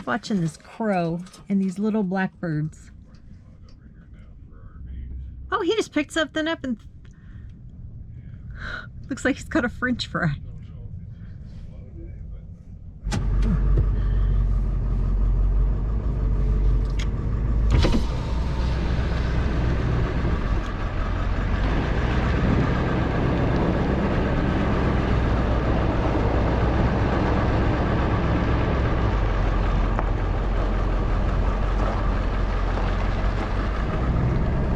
watching this crow and these little blackbirds. Oh, he just picked something up and looks like he's got a French fry.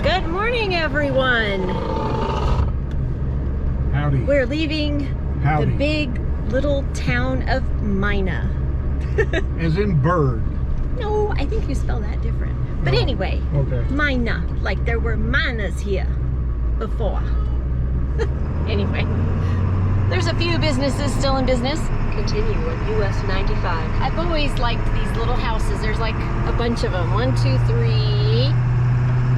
Good morning, everyone. Howdy. We're leaving Howdy. the big little town of Mina. As in bird. No, I think you spell that different. But Oh, anyway, okay. Mina, like there were minas here before. Anyway, there's a few businesses still in business. Continue on US 95. I've always liked these little houses. There's like a bunch of them. 1, 2, 3.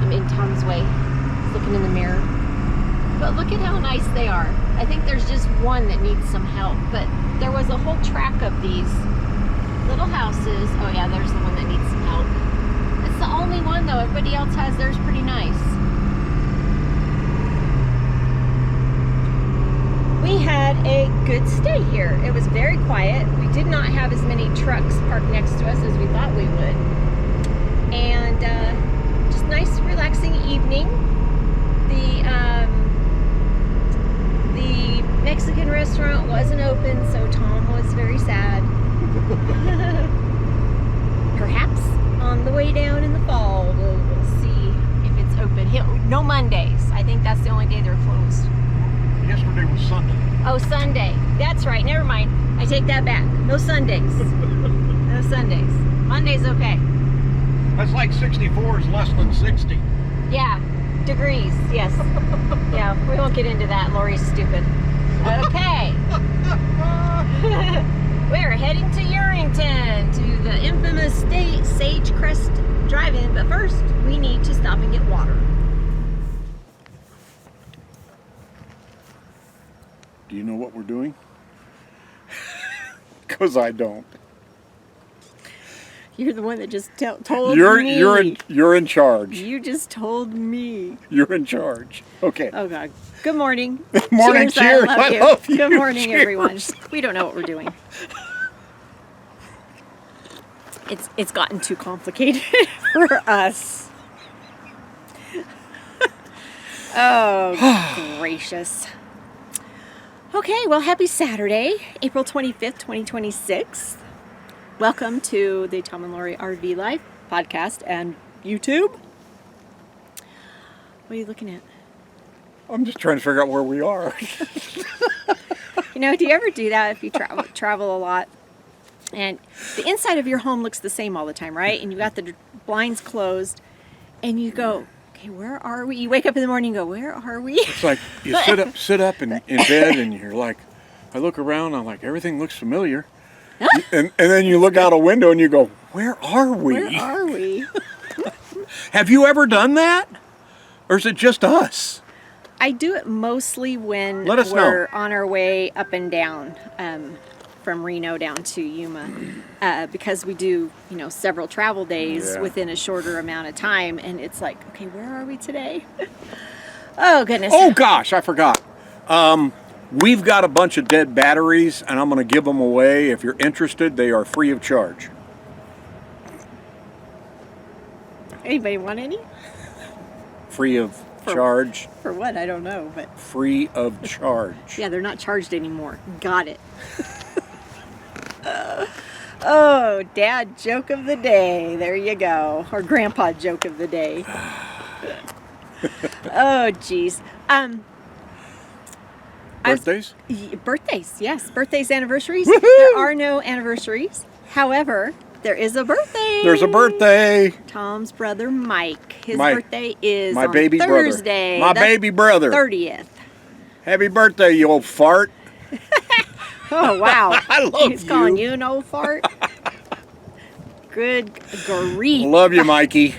I'm in Tom's way. He's looking in the mirror. But look at how nice they are. I think there's just one that needs some help. But there was a whole track of these little houses. Oh yeah, there's the one that needs some help. It's the only one though. Everybody else has theirs pretty nice. We had a good stay here. It was very quiet. We did not have as many trucks parked next to us as we thought we would. And just nice, relaxing evening. The Mexican restaurant wasn't open, so Tom was very sad. Perhaps on the way down in the fall, we'll see if it's open. No Mondays. I think that's the only day they're closed. Yesterday was Sunday. Oh, Sunday. That's right. Never mind. I take that back. No Sundays. No Sundays. Monday's okay. That's like 64 is less than 60. Yeah. Degrees. Yes. Yeah. We won't get into that. Lori's stupid. Okay. We're heading to Yerington to the infamous Sagecrest Drive-In. But first, we need to stop and get water. Do you know what we're doing? Because I don't. You're the one that just told me. You're in charge. You just told me. You're in charge. Okay. Oh God. Good morning. Good morning. Cheers. I love you. love you. Good morning, Cheers. everyone. We don't know what we're doing. It's gotten too complicated for us. Oh gracious. Okay, well, happy Saturday, April 25th, 2026. Welcome to the Tom and Lori RV Life podcast and YouTube. What are you looking at? I'm just trying to figure out where we are. You know, do you ever do that if you travel a lot? And the inside of your home looks the same all the time, right? And you got the blinds closed and you go, okay, where are we? You wake up in the morning and go, where are we? It's like you sit up in bed and you're like, I look around, I'm like, everything looks familiar. And then you look out a window and you go, where are we? Where are we? Have you ever done that? Or is it just us? I do it mostly when Let us we're know. on our way up and down from Reno down to Yuma because we do, several travel days within a shorter amount of time. And it's like, okay, where are we today? Oh, goodness. Oh, gosh, I forgot. We've got a bunch of dead batteries, and I'm going to give them away. If you're interested, they are free of charge. Anybody want any? Free of charge. For what? I don't know, but Free of charge. yeah, they're not charged anymore. Got it. Oh, dad joke of the day. There you go. Or grandpa joke of the day. Oh, geez. Birthdays? Birthdays, yes. Birthdays, anniversaries. Woohoo! There are no anniversaries. However, there is a birthday. There's a birthday. Tom's brother Mike. His Mike, birthday is my on baby Thursday. brother. My baby brother. 30th. Happy birthday, you old fart. Oh, wow. I love He's calling you. you an old fart? Good grief. Love you, Mikey.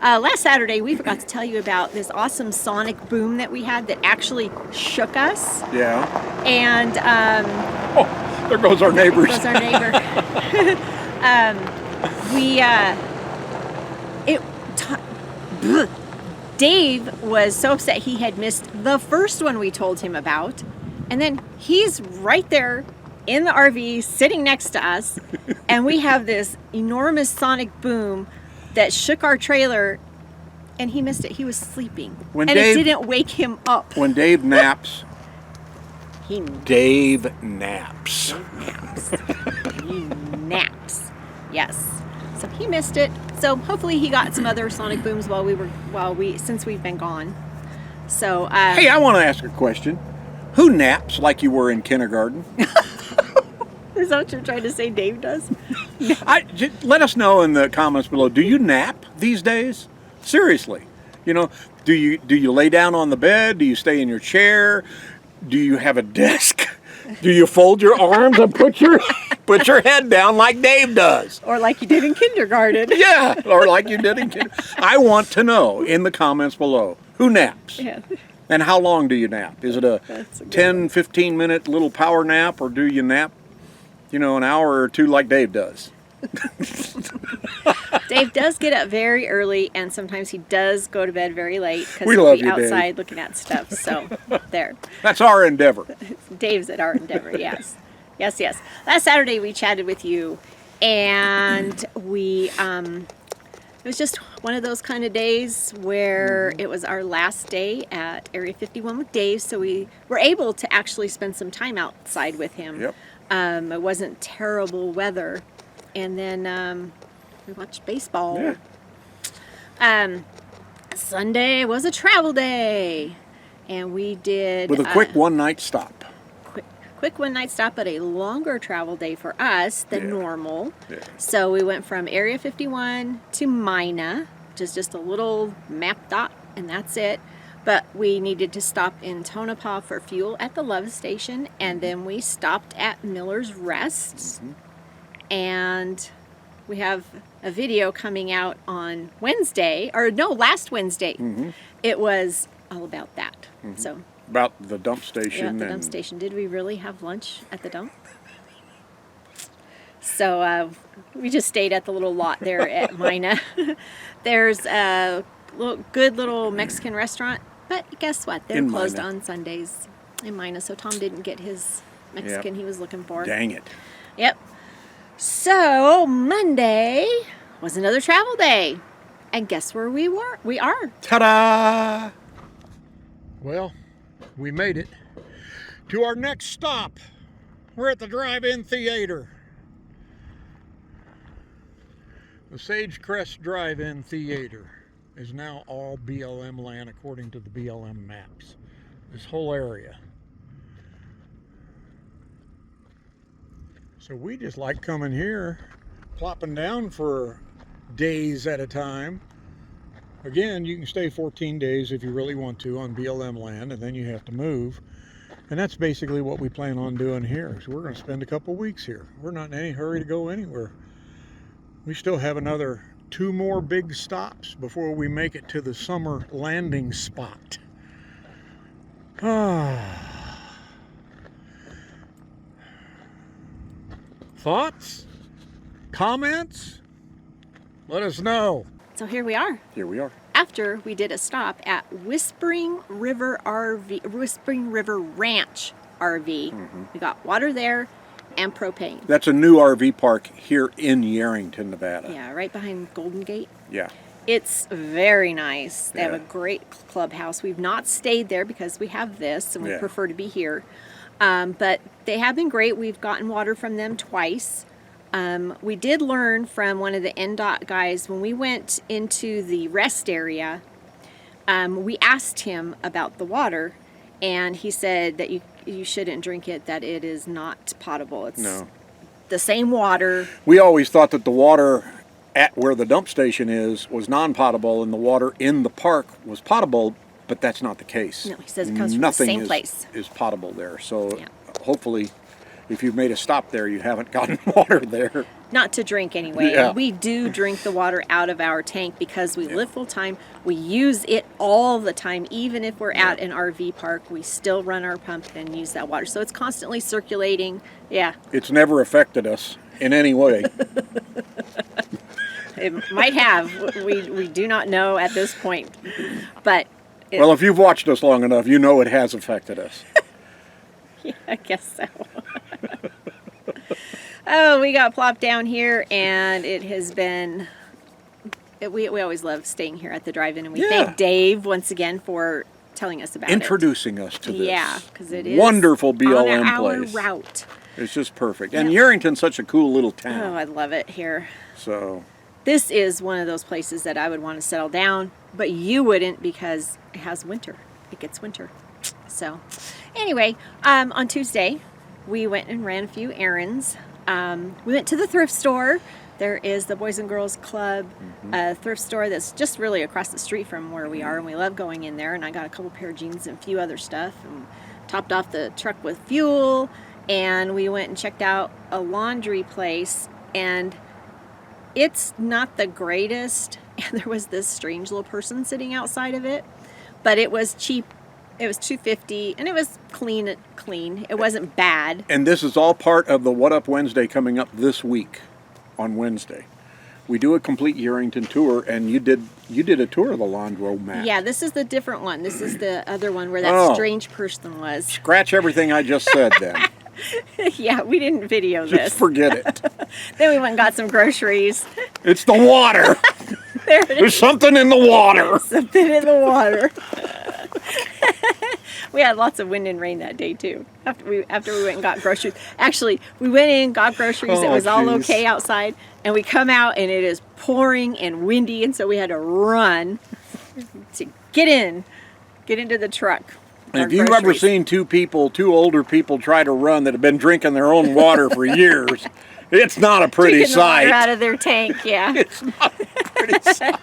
Last Saturday, we forgot to tell you about this awesome sonic boom that we had that actually shook us. Yeah. And Oh, there goes our neighbors. was our neighbor. Dave was so upset he had missed the first one we told him about, and then he's right there in the RV sitting next to us, and we have this enormous sonic boom that shook our trailer, and he missed it. He was sleeping, it didn't wake him up. When Dave naps, Dave naps. He naps. Yes. So he missed it. So hopefully he got some other sonic booms since we've been gone. So hey, I want to ask a question. Who naps like you were in kindergarten? Is that what you're trying to say Dave does? Let us know in the comments below. Do you nap these days? Seriously. You know, do you lay down on the bed? Do you stay in your chair? Do you have a desk? Do you fold your arms and put your head down like Dave does? Or like you did in kindergarten. Yeah, or like you did in kindergarten. I want to know in the comments below, who naps? Yeah. And how long do you nap? Is it a 10, 15-minute little power nap, or do you nap, an hour or two like Dave does? Dave does get up very early, and sometimes he does go to bed very late because he'll be outside Dave. looking at stuff. So there. That's our endeavor. Dave's at our endeavor, yes. Yes. Last Saturday we chatted with you, and we it was just one of those kind of days where it was our last day at Area 51 with Dave, so we were able to actually spend some time outside with him. Yep. It wasn't terrible weather, and then we watched baseball. Yeah. Sunday was a travel day, and we did with a quick one-night stop. Quick one-night stop, but a longer travel day for us than normal. Yeah. So we went from Area 51 to Mina, which is just a little map dot, and that's it. But we needed to stop in Tonopah for fuel at the Love Station, and then we stopped at Miller's Rest. And we have a video coming out on Wednesday, or no, last Wednesday. It was all about that. So about the dump station. Yeah, the dump station. Did we really have lunch at the dump? So we just stayed at the little lot there at Mina. There's a good little Mexican restaurant, but guess what? They're closed on Sundays in Mina, so Tom didn't get his Mexican he was looking for. Dang it. Yep. So Monday was another travel day, and guess where we are? Ta-da! Well, we made it to our next stop. We're at the drive-in theater. The Sagecrest Drive-In Theater is now all BLM land according to the BLM maps. This whole area. So we just like coming here, plopping down for days at a time. Again, you can stay 14 days if you really want to on BLM land, and then you have to move. And that's basically what we plan on doing here. So we're going to spend a couple weeks here. We're not in any hurry to go anywhere. We still have another 2 more big stops before we make it to the summer landing spot. Thoughts? Comments? Let us know. So here we are. Here we are. After we did a stop at Whispering River Ranch RV. We got water there and propane. That's a new RV park here in Yerington, Nevada. Yeah, right behind Golden Gate. Yeah. It's very nice. They have a great clubhouse. We've not stayed there because we have this and we prefer to be here. But they have been great. We've gotten water from them twice. We did learn from one of the NDOT guys when we went into the rest area. We asked him about the water, and he said that you shouldn't drink it, that it is not potable. It's the same water. We always thought that the water at where the dump station was non-potable, and the water in the park was potable, but that's not the case. No, he says it comes from the same place. Is potable there. So hopefully, if you've made a stop there, you haven't gotten water there. Not to drink anyway. Yeah. We do drink the water out of our tank because we live full time. We use it all the time. Even if we're at an RV park, we still run our pump and use that water. So it's constantly circulating. Yeah. It's never affected us in any way. It might have. We do not know at this point. But Well, if you've watched us long enough, you know it has affected us. yeah, I guess so. Oh, we got plopped down here, and it has been... We always love staying here at the drive-in, and we thank Dave once again for telling us about Introducing us to this. Yeah, because it is wonderful BLM on our place. route. It's just perfect. And Yerington's such a cool little town. Oh, I love it here. So This is one of those places that I would want to settle down, but you wouldn't because it has winter. It gets winter. So anyway, on Tuesday, we went and ran a few errands. We went to the thrift store. There is the Boys and Girls Club thrift store that's just really across the street from where we are, and we love going in there. And I got a couple pair of jeans and a few other stuff, and topped off the truck with fuel. And we went and checked out a laundry place, and it's not the greatest. And there was this strange little person sitting outside of it, but it was cheap. It was $2.50, and it was clean. It wasn't bad. And this is all part of the What Up Wednesday coming up this week on Wednesday. We do a complete Yerington tour, and you did a tour of the laundromat. Yeah, this is the different one. This is the other one where that strange person was. Scratch everything I just said then. Yeah, we didn't video this. Just forget it. Then we went and got some groceries. It's the water. There it There's is. something in the water. Something in the water. We had lots of wind and rain that day too. After we went and got groceries. Actually, we went in, got groceries. It was all okay outside, and we come out and it is pouring and windy, and so we had to run to get into the truck. And if you've ever seen two older people try to run that have been drinking their own water for years, it's not a pretty Drinking the sight. water out of their tank, yeah. It's not a pretty sight.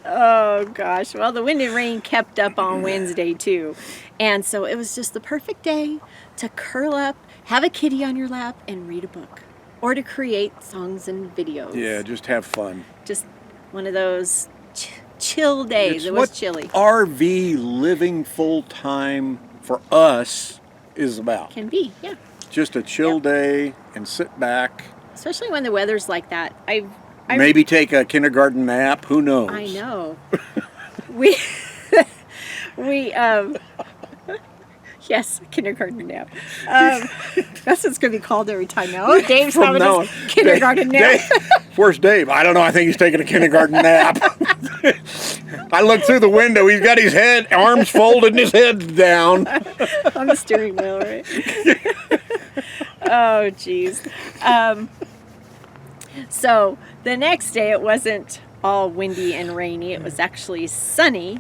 Oh gosh, well the wind and rain kept up on Wednesday too, and so it was just the perfect day to curl up, have a kitty on your lap, and read a book, or to create songs and videos. Yeah, just have fun. Just one of those chill days. It was chilly. RV living full time for us is about. Can be, yeah. Just a chill day and sit back. Especially when the weather's like that. Maybe take a kindergarten nap. Who knows? I know. we yes, kindergarten nap. That's what it's going to be called every time now. Oh, Dave's having his kindergarten nap. Where's Dave? I don't know. I think he's taking a kindergarten nap. I look through the window. He's got his arms folded and his head's down. On the steering wheel, right? Oh, geez. So the next day it wasn't all windy and rainy. It was actually sunny.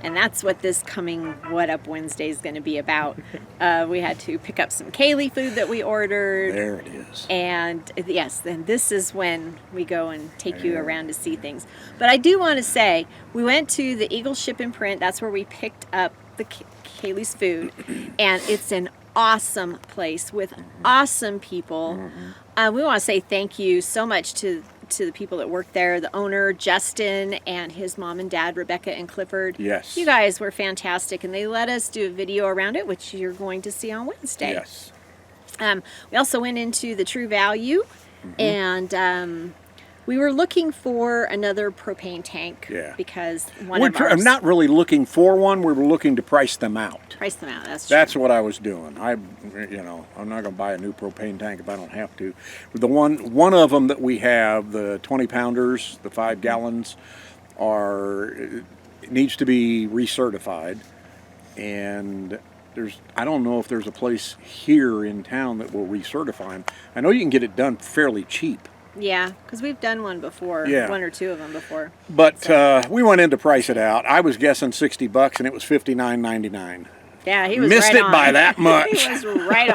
And that's what this coming What Up Wednesday is going to be about. We had to pick up some Kaylee food that we ordered. There it is. And yes, then this is when we go and take you around to see things. But I do want to say, we went to the Eagle Ship and Print. That's where we picked up the Kaylee's food. And it's an awesome place with awesome people. We want to say thank you so much to the people that work there, the owner, Justin, and his mom and dad, Rebecca and Clifford. Yes. You guys were fantastic, and they let us do a video around it, which you're going to see on Wednesday. Yes. We also went into the True Value, and we were looking for another propane tank. Yeah. Because I'm I'm not really looking for one. We were looking to price them out. Price them out. That's true. That's what I was doing. I'm not going to buy a new propane tank if I don't have to. The one of them that we have, the 20 pounders, the 5 gallons, it needs to be recertified, and I don't know if there's a place here in town that will recertify them. I know you can get it done fairly cheap. Yeah, because we've done one before. Yeah. 1 or 2 of them before. But we went in to price it out. I was guessing $60, and it was $59.99. Yeah, he was Missed right it on. by that much. He was right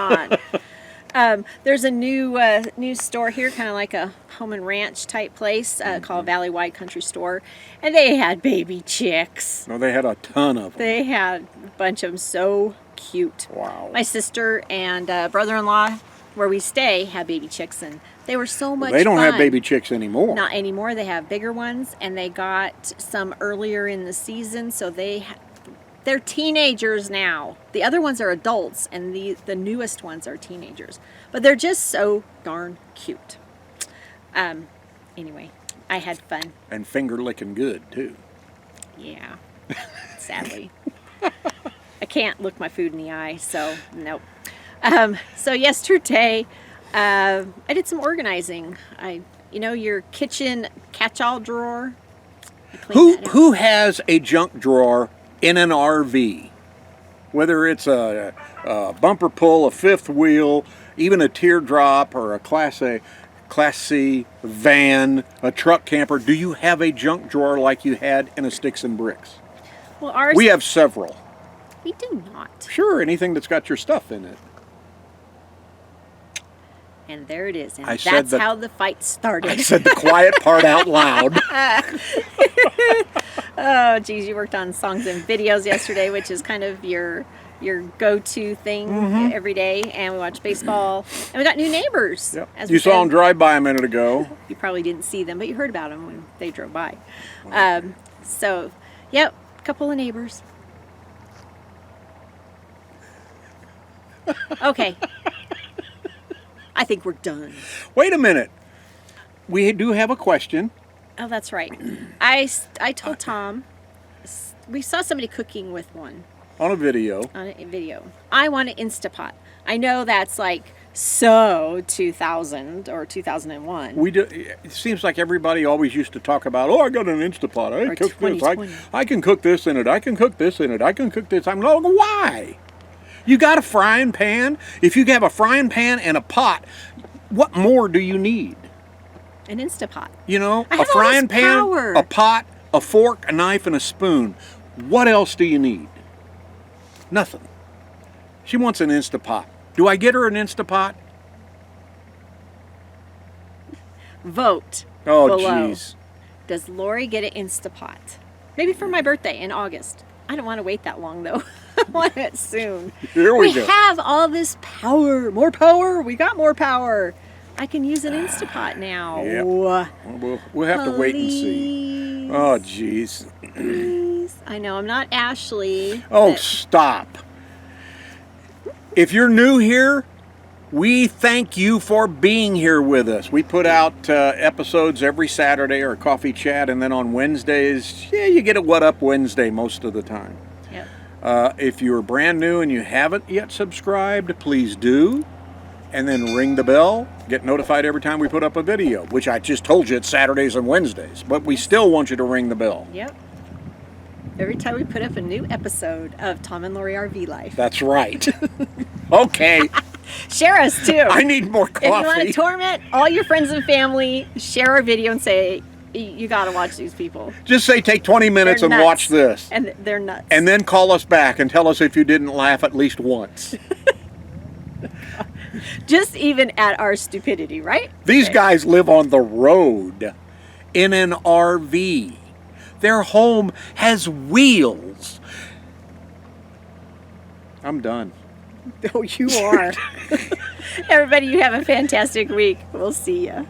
on. There's a new store here, kind of like a home and ranch type place called Valley Wide Country Store, and they had baby chicks. No, they had a ton of them. They had a bunch of them, so cute. Wow. My sister and brother-in-law, where we stay, have baby chicks, and they were so much fun. They don't have baby chicks anymore. Not anymore. They have bigger ones, and they got some earlier in the season, so they're teenagers now. The other ones are adults, and the newest ones are teenagers. But they're just so darn cute. Anyway. I had fun. And finger licking good, too. Yeah, sadly. I can't look my food in the eye, so nope. So yesterday, I did some organizing. Your kitchen catch-all drawer. I cleaned that out. Who has a junk drawer in an RV? Whether it's a bumper pull, a fifth wheel, even a teardrop, or a Class C van, a truck camper, do you have a junk drawer like you had in a Sticks and Bricks? Well, ours. We have several. We do not. Sure, anything that's got your stuff in it. And there it is. And I said that's how the fight started. I said the quiet part out loud. Oh, geez, you worked on songs and videos yesterday, which is kind of your go-to thing every day. And we watched baseball. And we got new neighbors. Yep. As You we saw said. them drive by a minute ago. You probably didn't see them, but you heard about them when they drove by. So, yep, a couple of neighbors. Okay. I think we're done. Wait a minute. We do have a question. Oh, that's right. I told Tom, we saw somebody cooking with one On a video. on a video. I want an Instapot. I know that's like so 2000 or 2001. We do. It seems like everybody always used to talk about, oh, I got an Instapot. I Or cook this. 2020. I can cook this in it. I can cook this in it. I can cook this. I'm like, why? You got a frying pan? If you have a frying pan and a pot, what more do you need? An Instapot. You know, I a have all frying this pan, power. a pot, a fork, a knife, and a spoon. What else do you need? Nothing. She wants an Instapot. Do I get her an Instapot? Vote Oh, below. jeez. Does Lori get an Instapot? Maybe for my birthday in August. I don't want to wait that long though. I want it soon. Here we go. have all this power. More power. We got more power. I can use an Instapot now. Yep. We'll have to wait and see. Oh, jeez. Please. I know, I'm not Ashley. Oh, but stop. If you're new here, we thank you for being here with us. We put out episodes every Saturday, or Coffee Chat, and then on Wednesdays, you get a What Up Wednesday most of the time. Yep. If you're brand new and you haven't yet subscribed, please do. And then ring the bell, get notified every time we put up a video, which I just told you it's Saturdays and Wednesdays, but we still want you to ring the bell. Yep. Every time we put up a new episode of Tom and Lori RV Life. That's right. Okay. Share us too. I need more coffee. If you want to torment all your friends and family, share our video and say, you got to watch these people. Just say take 20 minutes They're and nuts. watch this. And they're nuts. And then call us back and tell us if you didn't laugh at least once. Just even at our stupidity, right? These Okay. guys live on the road in an RV. Their home has wheels. I'm done. Oh, you are. Everybody, you have a fantastic week. We'll see you.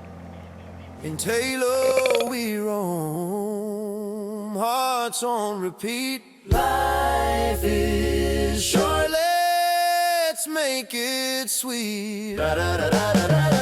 In Taylor we roam, hearts on repeat. Life is short, let's make it sweet. Da, da, da, da, da, da.